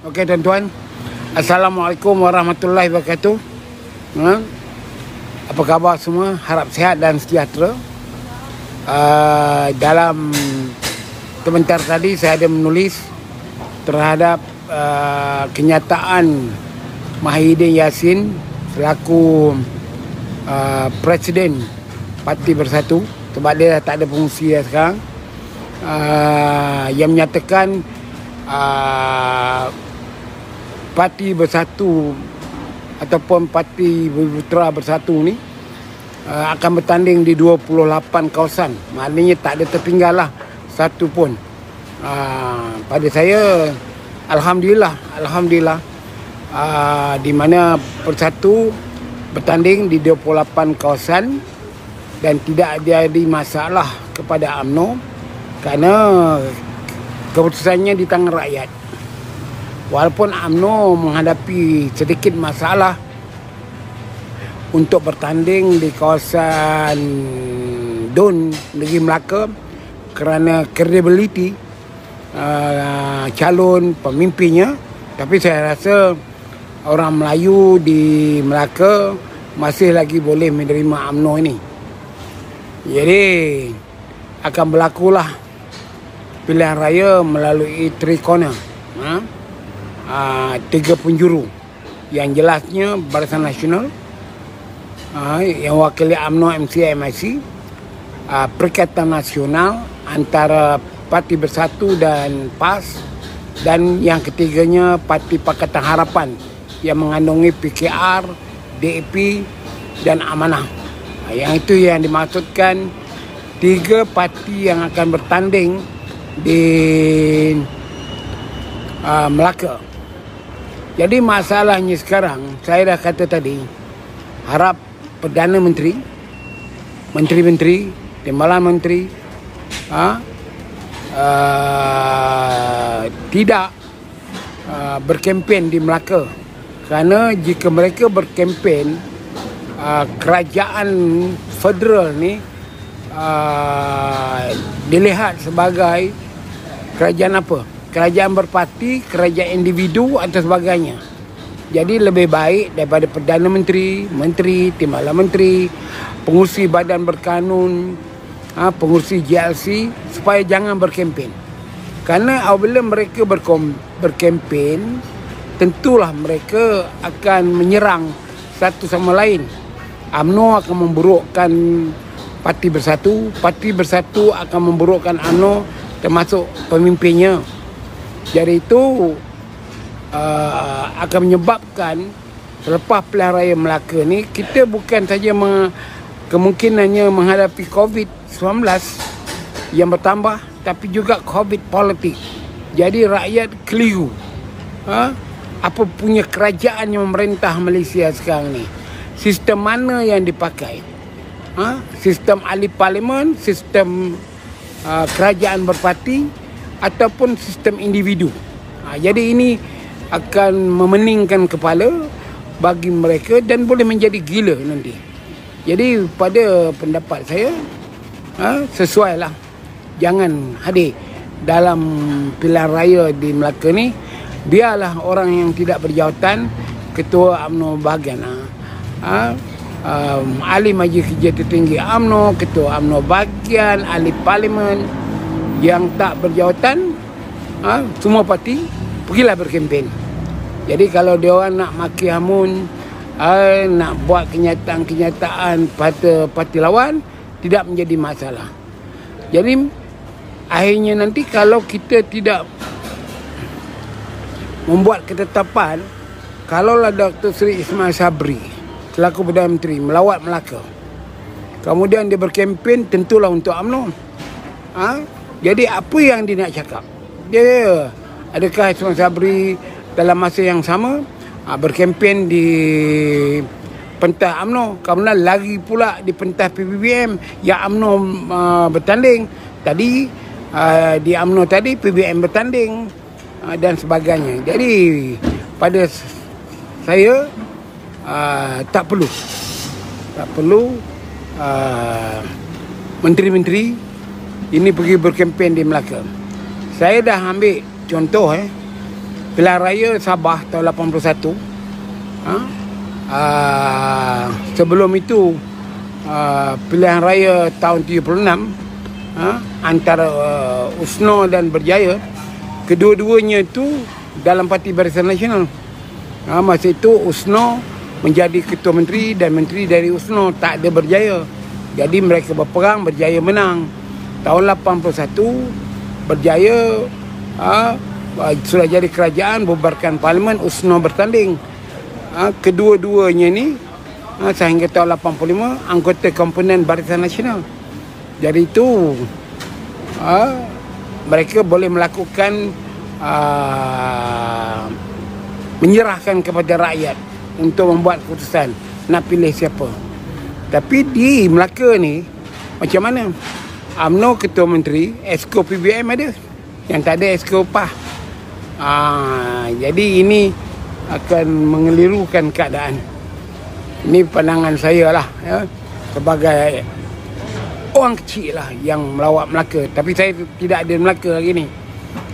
Okey tuan-tuan. Assalamualaikum warahmatullahi wabarakatuh. Apa khabar semua? Harap sihat dan sejahtera. Dalam komentar tadi saya ada menulis terhadap kenyataan Mahidin Yassin selaku Presiden Parti Bersatu, sebab dia dah tak ada fungsi sekarang, yang menyatakan Parti Bersatu ataupun Parti Bumiputera Bersatu ni akan bertanding di 28 kawasan. Maknanya tak ada tertinggal lah satu pun. Pada saya Alhamdulillah di mana Bersatu bertanding di 28 kawasan dan tidak ada masalah kepada UMNO kerana keputusannya di tangan rakyat. Walaupun UMNO menghadapi sedikit masalah untuk bertanding di kawasan DUN Negeri Melaka kerana credibility calon pemimpinnya, tapi saya rasa orang Melayu di Melaka masih lagi boleh menerima UMNO ini. Jadi akan berlakulah pilihan raya melalui 3 corner, 3 penjuru. Yang jelasnya Barisan Nasional, yang wakili UMNO MCA MIC, Perikatan Nasional antara Parti Bersatu dan PAS, dan yang ketiganya Parti Pakatan Harapan yang mengandungi PKR, DAP dan Amanah. Yang itu yang dimaksudkan 3 parti yang akan bertanding di Melaka. Jadi masalahnya sekarang, saya dah kata tadi, harap Perdana Menteri, Menteri-Menteri, Timbalan Menteri tidak berkempen di Melaka. Kerana jika mereka berkempen, kerajaan federal ni dilihat sebagai kerajaan apa? Kerajaan berparti, kerajaan individu atau sebagainya. Jadi lebih baik daripada Perdana Menteri, Menteri, Timbalan Menteri, pengurusi badan berkanun, pengurusi GLC, supaya jangan berkempen. Kerana apabila mereka berkempen, tentulah mereka akan menyerang satu sama lain. UMNO akan memburukkan Parti Bersatu, Parti Bersatu akan memburukkan UMNO termasuk pemimpinnya. Jadi itu akan menyebabkan selepas pilihan raya Melaka ni, kita bukan saja kemungkinannya menghadapi COVID-19 yang bertambah, tapi juga COVID politik. Jadi rakyat keliru apa punya kerajaan yang memerintah Malaysia sekarang ni. Sistem mana yang dipakai? Sistem ahli parlimen, sistem kerajaan berparti, ataupun sistem individu. Jadi ini akan memeningkan kepala bagi mereka dan boleh menjadi gila nanti. Jadi pada pendapat saya, sesuailah, jangan hadir dalam pilihan raya di Melaka ni. Biarlah orang yang tidak berjawatan, Ketua UMNO bahagian, ahli Majlis Kerja Tertinggi UMNO, Ketua UMNO bahagian, ahli parlimen yang tak berjawatan, semua parti pergilah berkempen. Jadi kalau dia orang nak maki hamun, nak buat kenyataan-kenyataan pada parti lawan, tidak menjadi masalah. Jadi akhirnya nanti kalau kita tidak membuat ketetapan, kalaulah Dr. Seri Ismail Sabri selaku Perdana Menteri melawat Melaka, kemudian dia berkempen, tentulah untuk UMNO. Jadi apa yang dia nak cakap? Dia adakah Ismail Sabri dalam masa yang sama berkempen di pentas UMNO, kemudian lagi pula di pentas PBBM yang UMNO bertanding tadi, di UMNO tadi PBBM bertanding dan sebagainya. Jadi pada saya tak perlu menteri-menteri ini pergi berkempen di Melaka. Saya dah ambil contoh Pilihan Raya Sabah tahun 81. Sebelum itu pilihan raya tahun 76, antara USNO dan Berjaya. Kedua-duanya itu dalam Parti Barisan Nasional. Masa itu USNO menjadi ketua menteri dan menteri dari USNO, tak ada Berjaya. Jadi mereka berperang, Berjaya menang. Tahun 81 Berjaya sudah jadi kerajaan, bubarkan parlimen, USNO bertanding. Kedua-duanya ni sehingga tahun 85 anggota komponen Barisan Nasional. Jadi itu mereka boleh melakukan menyerahkan kepada rakyat untuk membuat keputusan nak pilih siapa. Tapi di Melaka ni macam mana? UMNO ketua menteri, Esko PBM ada, yang tak ada Esko upah. Jadi ini akan mengelirukan keadaan. Ini pandangan saya lah, ya, sebagai orang kecil lah yang melawat Melaka. Tapi saya tidak ada Melaka lagi ni,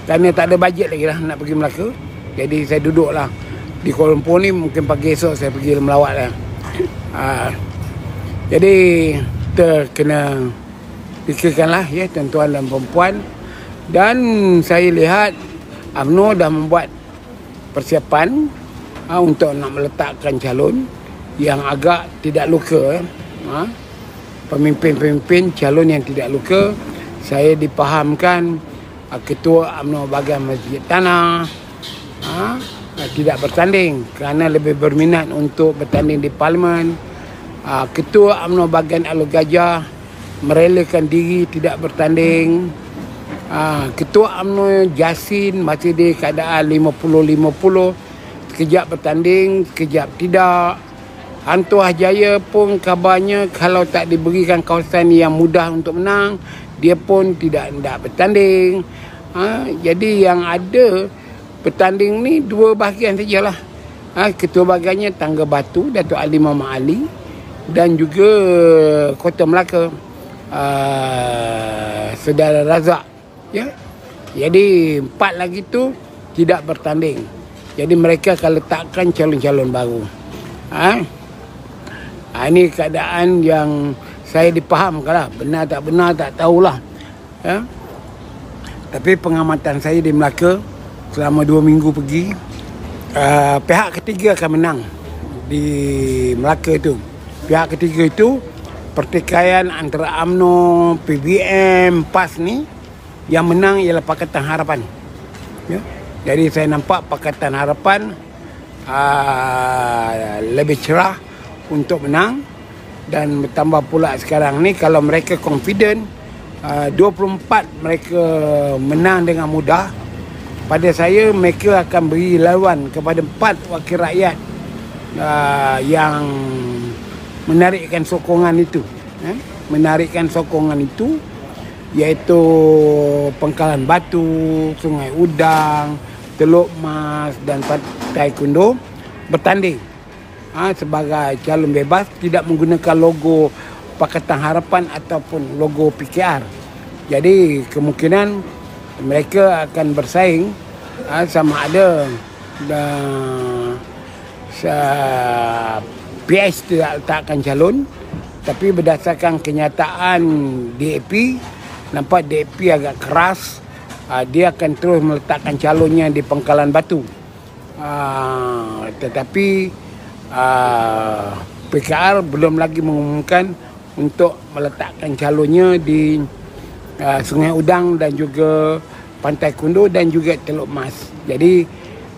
kerana tak ada bajet lagi lah nak pergi Melaka. Jadi saya duduk lah di Kuala Lumpur ni. Mungkin pagi esok saya pergi melawat lah. Jadi kita kena fikirkanlah, ya, tuan-tuan dan perempuan. Dan saya lihat UMNO dah membuat persiapan untuk nak meletakkan calon yang agak tidak luka. Pemimpin-pemimpin calon yang tidak luka. Saya dipahamkan Ketua UMNO Bahagian Masjid Tanah tidak bertanding kerana lebih berminat untuk bertanding di Parlimen. Ketua UMNO Bahagian Alor Gajah merelakan diri tidak bertanding. Ketua UMNO Jasin masih di keadaan 50-50, sekejap bertanding, sekejap tidak. Hantuah Jaya pun kabarnya kalau tak diberikan kawasan yang mudah untuk menang, dia pun tidak bertanding. Jadi yang ada bertanding ni dua bahagian sajalah. Ketua bahagiannya Tangga Batu, Datuk Ali Muhammad Ali, dan juga Kota Melaka, Saudara Razak, ya. Jadi empat lagi tu tidak bertanding. Jadi mereka akan letakkan calon-calon baru. Ini keadaan yang saya dipahamkan lah. Benar tak benar tak tahulah, ya. Tapi pengamatan saya di Melaka selama 2 minggu pergi, pihak ketiga akan menang di Melaka itu. Pihak ketiga itu pertikaian antara UMNO, PBM, PAS ni. Yang menang ialah Pakatan Harapan, ya. Jadi saya nampak Pakatan Harapan lebih cerah untuk menang. Dan bertambah pula sekarang ni, kalau mereka confident 24 mereka menang dengan mudah, pada saya mereka akan beri lawan kepada 4 wakil rakyat yang menarikkan sokongan itu, menarikkan sokongan itu, iaitu Pangkalan Batu, Sungai Udang, Teluk Mas dan Pantai Kundo bertanding sebagai calon bebas, tidak menggunakan logo Pakatan Harapan ataupun logo PKR. Jadi kemungkinan mereka akan bersaing sama ada PS tidak letakkan calon, tapi berdasarkan kenyataan DAP, nampak DAP agak keras. Dia akan terus meletakkan calonnya di Pangkalan Batu. Tetapi PKR belum lagi mengumumkan untuk meletakkan calonnya di Sungai Udang dan juga Pantai Kundo dan juga Teluk Mas. Jadi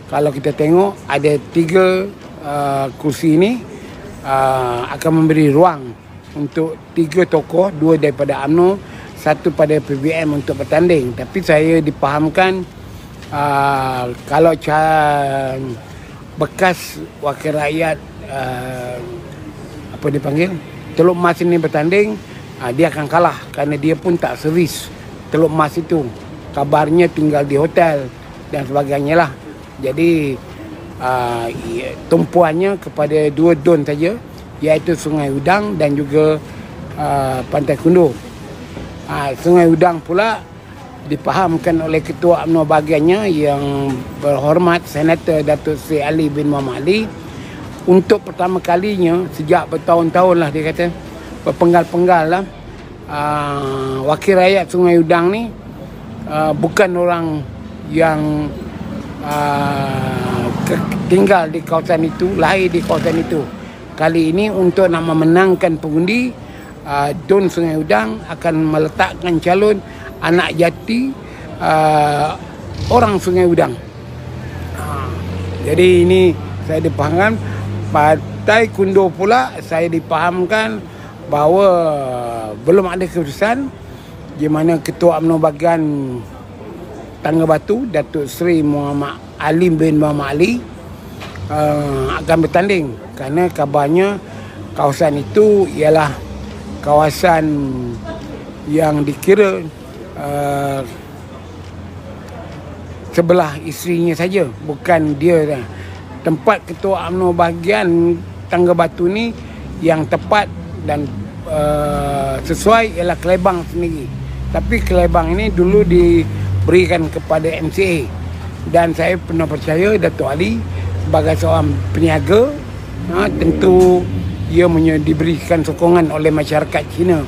kalau kita tengok ada 3 kursi ini akan memberi ruang untuk 3 tokoh, 2 daripada UMNO, 1 pada PBM untuk bertanding. Tapi saya dipahamkan kalau bekas wakil rakyat apa dipanggil Teluk Mas ini bertanding, dia akan kalah kerana dia pun tak servis Teluk Mas itu. Kabarnya tinggal di hotel dan sebagainya lah. Jadi tumpuannya kepada 2 don saja, iaitu Sungai Udang dan juga Pantai Kundo. Sungai Udang pula dipahamkan oleh Ketua UMNO bahagiannya yang berhormat Senator Datuk Seri Ali bin Muhammad Ali untuk pertama kalinya sejak bertahun-tahun lah dia kata berpenggal-penggal lah wakil rakyat Sungai Udang ni bukan orang yang tinggal di kawasan itu, lahir di kawasan itu. Kali ini untuk nak memenangkan pengundi, Dun Sungai Udang akan meletakkan calon anak jati orang Sungai Udang. Jadi ini saya dipahamkan. Partai Kundo pula saya dipahamkan bahawa belum ada keputusan di mana Ketua UMNO bahagian Tangga Batu Datuk Seri Muhammad Ali bin Muhammad Ali akan bertanding, kerana kabarnya kawasan itu ialah kawasan yang dikira sebelah isterinya saja, bukan dia. Tempat Ketua UMNO bahagian Tangga Batu ni yang tepat dan sesuai ialah Kelebang sendiri. Tapi Kelebang ini dulu diberikan kepada MCA, dan saya pernah percaya Datuk Ali sebagai seorang peniaga, tentu ia diberikan sokongan oleh masyarakat Cina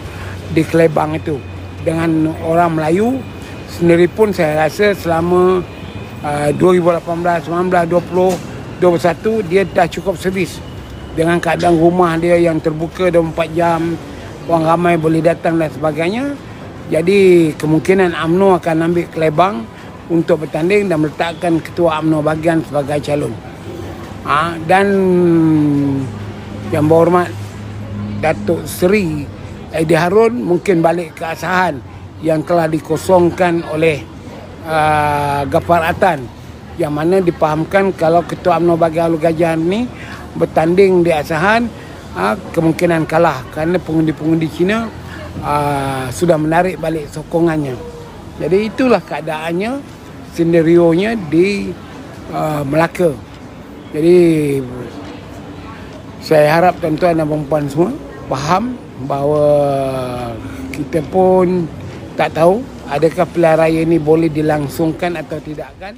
di Kelebang itu. Dengan orang Melayu sendiri pun saya rasa selama 2018, 19, 20, 21 dia dah cukup servis dengan keadaan rumah dia yang terbuka 24 jam, orang ramai boleh datang dan sebagainya. Jadi kemungkinan UMNO akan ambil Kelebang untuk bertanding dan meletakkan Ketua UMNO bahagian sebagai calon. Dan yang berhormat Datuk Seri Aidi Harun mungkin balik ke Asahan yang telah dikosongkan oleh Ghaffar Atan, yang mana dipahamkan kalau Ketua UMNO bahagian Hulu Gajah ni bertanding di Asahan, kemungkinan kalah kerana pengundi-pengundi Cina sudah menarik balik sokongannya. Jadi itulah keadaannya, senarionya di Melaka. Jadi saya harap tuan-tuan dan puan-puan semua faham bahawa kita pun tak tahu adakah pilihan raya ini boleh dilangsungkan atau tidak kan.